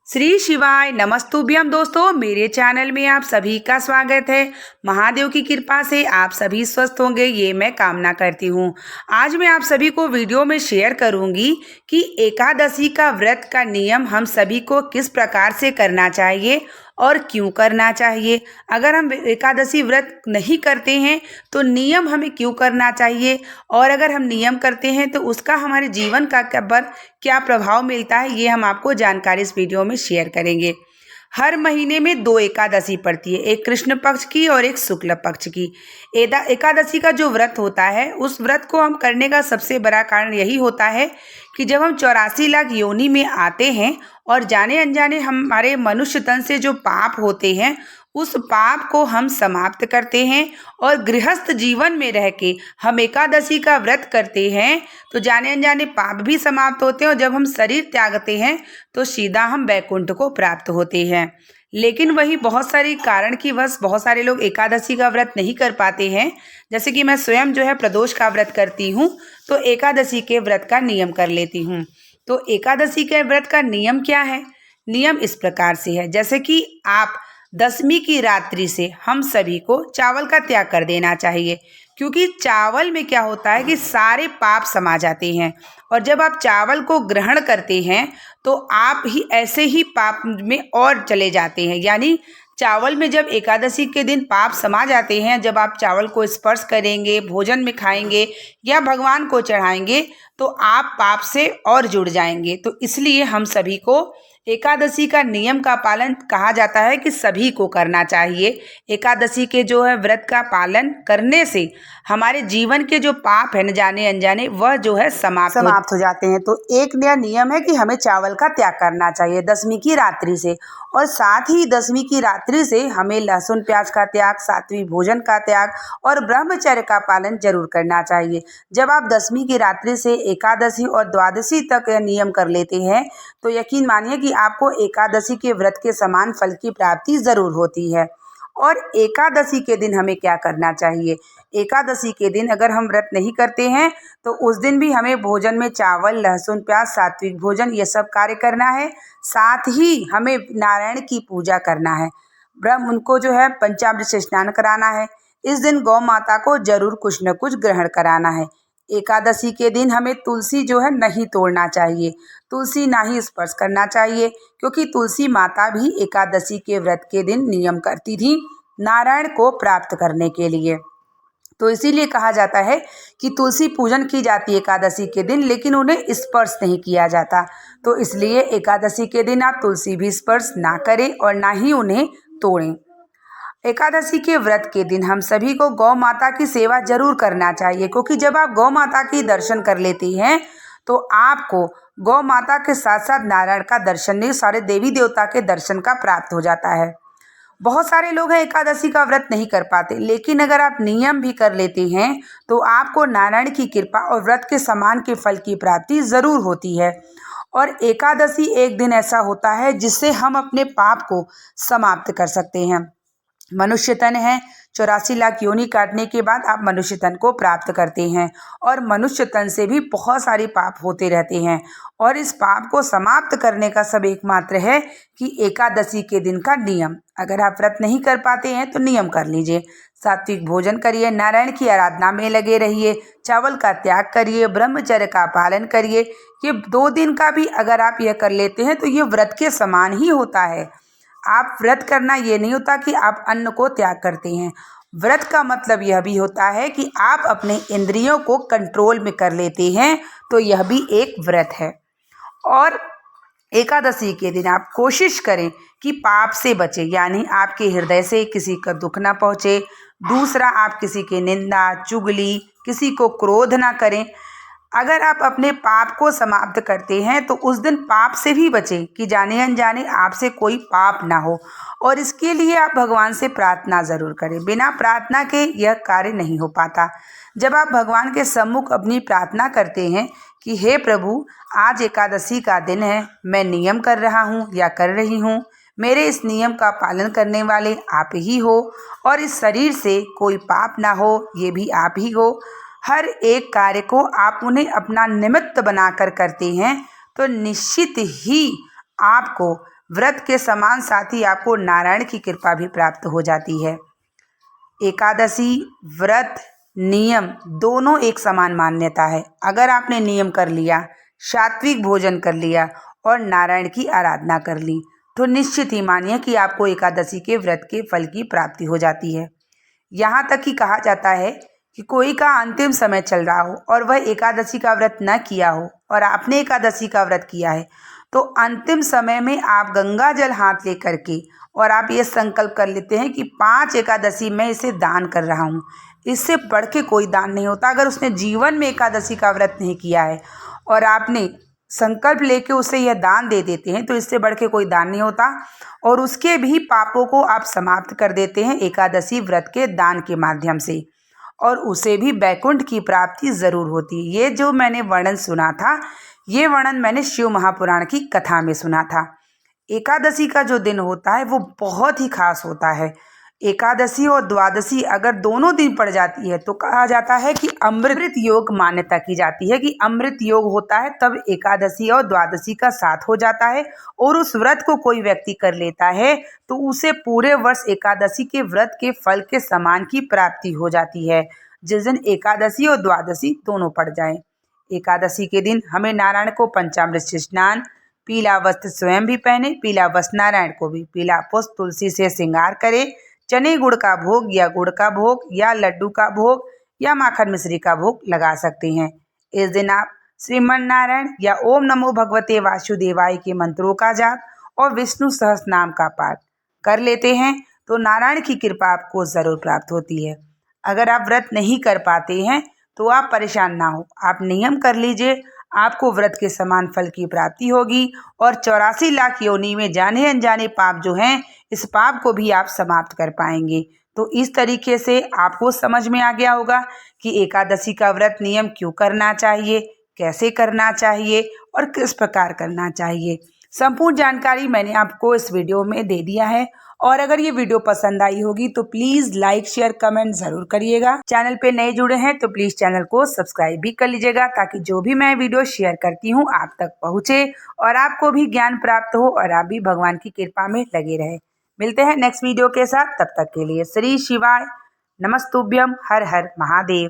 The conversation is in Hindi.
श्री शिवाय नमस्तुभ्यम दोस्तों, मेरे चैनल में आप सभी का स्वागत है। महादेव की कृपा से आप सभी स्वस्थ होंगे, ये मैं कामना करती हूँ। आज मैं आप सभी को वीडियो में शेयर करूँगी कि एकादशी का व्रत का नियम हम सभी को किस प्रकार से करना चाहिए और क्यों करना चाहिए। अगर हम एकादशी व्रत नहीं करते हैं तो नियम हमें क्यों करना चाहिए, और अगर हम नियम करते हैं तो उसका हमारे जीवन का क्या प्रभाव मिलता है, ये हम आपको जानकारी इस वीडियो में शेयर करेंगे। हर महीने में 2 एकादशी पड़ती है, एक कृष्ण पक्ष की और एक शुक्ल पक्ष की। एकादशी का जो व्रत होता है, उस व्रत को हम करने का सबसे बड़ा कारण यही होता है कि जब हम 84 लाख योनि में आते हैं और जाने अनजाने हमारे मनुष्य तन से जो पाप होते हैं, उस पाप को हम समाप्त करते हैं और गृहस्थ जीवन में रह के हम एकादशी का व्रत करते हैं तो जाने अनजाने पाप भी समाप्त होते हैं और जब हम शरीर त्यागते हैं तो सीधा हम वैकुंठ को प्राप्त होते हैं। लेकिन वही बहुत सारी कारण की वश बहुत सारे लोग एकादशी का व्रत नहीं कर पाते हैं। जैसे कि मैं स्वयं जो है प्रदोष का व्रत करती हूँ तो एकादशी के व्रत का नियम कर लेती हूँ। तो एकादशी के व्रत का नियम क्या है? नियम इस प्रकार से है, जैसे कि आप दशमी की रात्रि से हम सभी को चावल का त्याग कर देना चाहिए, क्योंकि चावल में क्या होता है कि सारे पाप समा जाते हैं और जब आप चावल को ग्रहण करते हैं तो आप ही ऐसे ही पाप में और चले जाते हैं। यानी चावल में जब एकादशी के दिन पाप समा जाते हैं, जब आप चावल को स्पर्श करेंगे, भोजन में खाएंगे या भगवान को चढ़ाएंगे तो आप पाप से और जुड़ जाएंगे। तो इसलिए हम सभी को एकादशी का नियम का पालन कहा जाता है कि सभी को करना चाहिए। एकादशी के जो है व्रत का पालन करने से हमारे जीवन के जो पाप है न जाने अनजाने वह जो है समाप्त हो जाते हैं। तो एक नया नियम है कि हमें चावल का त्याग करना चाहिए दशमी की रात्रि से, और साथ ही दशमी की रात्रि से हमें लहसुन प्याज का त्याग, सात्विक भोजन का त्याग और ब्रह्मचर्य का पालन जरूर करना चाहिए। जब आप दशमी की रात्रि से एकादशी और द्वादशी तक यह नियम कर लेते हैं तो यकीन मानिए कि आपको एकादशी के व्रत के समान फल की प्राप्ति जरूर होती है। और एकादशी के दिन हमें क्या करना चाहिए? एकादशी के दिन अगर हम व्रत नहीं करते हैं तो उस दिन भी हमें भोजन में चावल, लहसुन प्याज, सात्विक भोजन ये सब कार्य करना है। साथ ही हमें नारायण की पूजा करना है, ब्रह्म उनको जो है पंचामृत से स्नान कराना है। इस दिन गौ माता को जरूर कुछ न कुछ ग्रहण कराना है। एकादशी के दिन हमें तुलसी जो है नहीं तोड़ना चाहिए, तुलसी ना ही स्पर्श करना चाहिए, क्योंकि तुलसी माता भी एकादशी के व्रत के दिन नियम करती थी नारायण को प्राप्त करने के लिए। तो इसीलिए कहा जाता है कि तुलसी पूजन की जाती है एकादशी के दिन, लेकिन उन्हें स्पर्श नहीं किया जाता। तो इसलिए एकादशी के दिन आप तुलसी भी स्पर्श ना करें और ना ही उन्हें तोड़ें। एकादशी के व्रत के दिन हम सभी को गौ माता की सेवा जरूर करना चाहिए, क्योंकि जब आप गौ माता की दर्शन कर लेती हैं तो आपको गौ माता के साथ साथ नारायण का दर्शन नहीं, सारे देवी देवता के दर्शन का प्राप्त हो जाता है। बहुत सारे लोग हैं एकादशी का व्रत नहीं कर पाते, लेकिन अगर आप नियम भी कर लेते हैं तो आपको नारायण की कृपा और व्रत के समान के फल की प्राप्ति जरूर होती है। और एकादशी एक दिन ऐसा होता है जिससे हम अपने पाप को समाप्त कर सकते हैं। मनुष्य तन है, 84 लाख योनि काटने के बाद आप मनुष्य तन को प्राप्त करते हैं और मनुष्य तन से भी बहुत सारे पाप होते रहते हैं। और इस पाप को समाप्त करने का सब एकमात्र है कि एकादशी के दिन का नियम। अगर आप व्रत नहीं कर पाते हैं तो नियम कर लीजिए, सात्विक भोजन करिए, नारायण की आराधना में लगे रहिए, चावल का त्याग करिए, ब्रह्मचर्य का पालन करिए। ये 2 दिन का भी अगर आप यह कर लेते हैं तो ये व्रत के समान ही होता है। आप व्रत करना ये नहीं होता कि आप अन्न को त्याग करते हैं। व्रत का मतलब यह भी होता है कि आप अपने इंद्रियों को कंट्रोल में कर लेते हैं, तो यह भी एक व्रत है। और एकादशी के दिन आप कोशिश करें कि पाप से बचे, यानी आपके हृदय से किसी का दुख ना पहुँचे। दूसरा, आप किसी की निंदा, चुगली, किसी को क्रोध ना करें। अगर आप अपने पाप को समाप्त करते हैं तो उस दिन पाप से भी बचें कि जाने अनजाने आपसे कोई पाप ना हो। और इसके लिए आप भगवान से प्रार्थना ज़रूर करें, बिना प्रार्थना के यह कार्य नहीं हो पाता। जब आप भगवान के सम्मुख अपनी प्रार्थना करते हैं कि हे प्रभु, आज एकादशी का दिन है, मैं नियम कर रहा हूँ या कर रही हूँ, मेरे इस नियम का पालन करने वाले आप ही हो और इस शरीर से कोई पाप ना हो, ये भी आप ही हो। हर एक कार्य को आप उन्हें अपना निमित्त बनाकर करते हैं तो निश्चित ही आपको व्रत के समान साथ ही आपको नारायण की कृपा भी प्राप्त हो जाती है। एकादशी व्रत नियम दोनों एक समान मान्यता है। अगर आपने नियम कर लिया, सात्विक भोजन कर लिया और नारायण की आराधना कर ली, तो निश्चित ही मानिए कि आपको एकादशी के व्रत के फल की प्राप्ति हो जाती है। यहाँ तक कि कहा जाता है कि कोई का अंतिम समय चल रहा हो और वह एकादशी का व्रत न किया हो और आपने एकादशी का व्रत किया है, तो अंतिम समय में आप गंगा जल हाथ ले करके और आप ये संकल्प कर लेते हैं कि 5 एकादशी मैं इसे दान कर रहा हूँ। इससे बढ़ के कोई दान नहीं होता। अगर उसने जीवन में एकादशी का व्रत नहीं किया है और आपने संकल्प लेके उसे यह दान दे देते हैं, तो इससे बढ़ के कोई दान नहीं होता और उसके भी पापों को आप समाप्त कर देते हैं एकादशी व्रत के दान के माध्यम से, और उसे भी वैकुंठ की प्राप्ति ज़रूर होती है। ये जो मैंने वर्णन सुना था, ये वर्णन मैंने शिव महापुराण की कथा में सुना था। एकादशी का जो दिन होता है वो बहुत ही खास होता है। एकादशी और द्वादशी अगर दोनों दिन पड़ जाती है तो कहा जाता है कि अमृत योग मान्यता की जाती है कि अमृत योग होता है, तब एकादशी और द्वादशी का साथ हो जाता है और उस व्रत को कोई व्यक्ति कर लेता है तो उसे पूरे वर्ष एकादशी के व्रत के फल के समान की प्राप्ति हो जाती है, जिस दिन एकादशी और द्वादशी दोनों पड़ जाए। एकादशी के दिन हमें नारायण को पंचामृत से स्नान, पीला वस्त्र स्वयं भी पहने, पीला वस्त्र नारायण को भी, पीला पुष्प तुलसी से श्रृंगार करे, चने गुड़ का भोग या गुड़ का भोग या लड्डू का भोग या माखन मिश्री का भोग लगा सकते हैं। इस दिन आप श्रीमन नारायण या ओम नमो भगवते वासुदेवाय के मंत्रों का जाप और विष्णु सहस्त्र नाम का पाठ कर लेते हैं तो नारायण की कृपा आपको ज़रूर प्राप्त होती है। अगर आप व्रत नहीं कर पाते हैं तो आप परेशान ना हो, आप नियम कर लीजिए, आपको व्रत के समान फल की प्राप्ति होगी और 84 लाख योनि में जाने अनजाने पाप जो हैं, इस पाप को भी आप समाप्त कर पाएंगे। तो इस तरीके से आपको समझ में आ गया होगा कि एकादशी का व्रत नियम क्यों करना चाहिए, कैसे करना चाहिए और किस प्रकार करना चाहिए। संपूर्ण जानकारी मैंने आपको इस वीडियो में दे दिया है और अगर ये वीडियो पसंद आई होगी तो प्लीज़ लाइक शेयर कमेंट ज़रूर करिएगा। चैनल पे नए जुड़े हैं तो प्लीज़ चैनल को सब्सक्राइब भी कर लीजिएगा ताकि जो भी मैं वीडियो शेयर करती हूँ आप तक पहुँचे और आपको भी ज्ञान प्राप्त हो और आप भी भगवान की कृपा में लगे रहे। मिलते हैं नेक्स्ट वीडियो के साथ, तब तक के लिए श्री शिवाय नमस्तुभ्यम, हर हर महादेव।